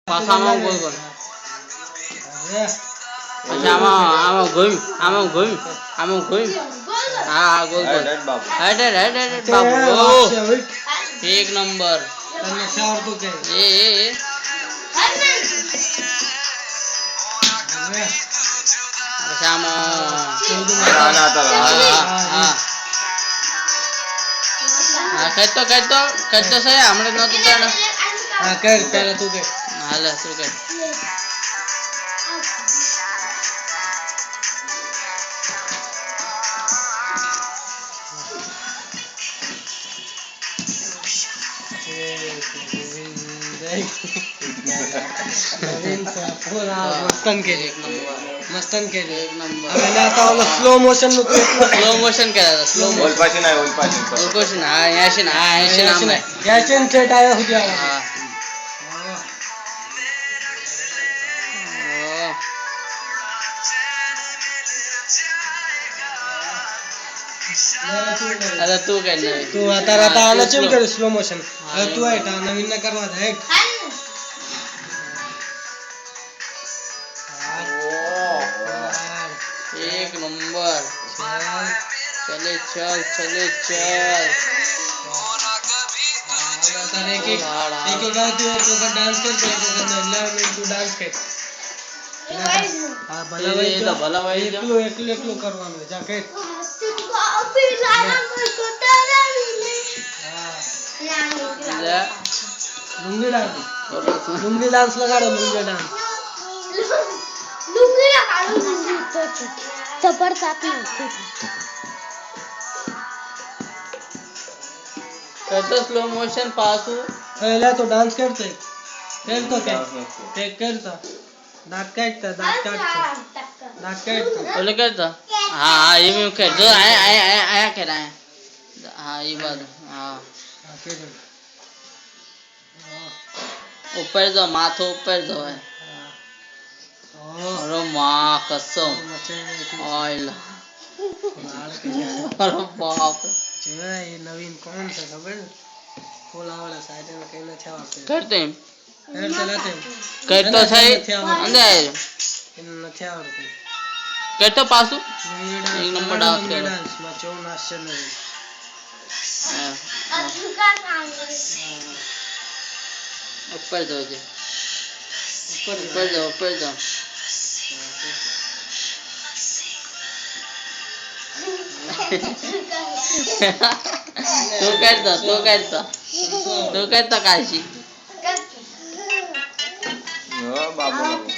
પાછા આમાં ગોલ પછી આમાં ઘૂમ હા ગોલ ગોલ હેડ બાબુ એક નંબર એ પછી આમાં હા કરતો છે હમણાં નતું તાણ હા કર પહેલા તું કર હાલે શું કર मस्तन के एक नंबर अरे आता वाला स्लो मोशन નું स्लो मोशन करायचं स्लो मोशन ओलपाशी ना याशीन नाम आहे याशीन थेट आया होती हां अरे तू काय नाही तू आता आला चेम कर स्लो मोशन अरे तू आहे नवीन न करवा है एक नंबर चले चल एक डांस कर डांस कर भला भाई एकलो करવાનું જા કે लुंगी डांस लगाड़ो लुंगी डांस चपर साथ में करतो स्लो मोशन पासू पहला तो डांस करते करतो दात काटतो ओले करतो हाँ ये मैं कर दो आया कर आया हाँ ये बात हाँ ऊपर जाओ माथो ऊपर जाओ है अरे माँ कसम ऑयल अरे बाप ये नवीन कौन सा खबर खोला वाला साइड में कहीं ना छावा करते हैं करतो सही अंदर इन न छावा करतो पासू एक नंबर डांस कर में चो नाश्ता नहीं ऊपर जाओ जी ऊपर जाओ तू करतो काशी बाबू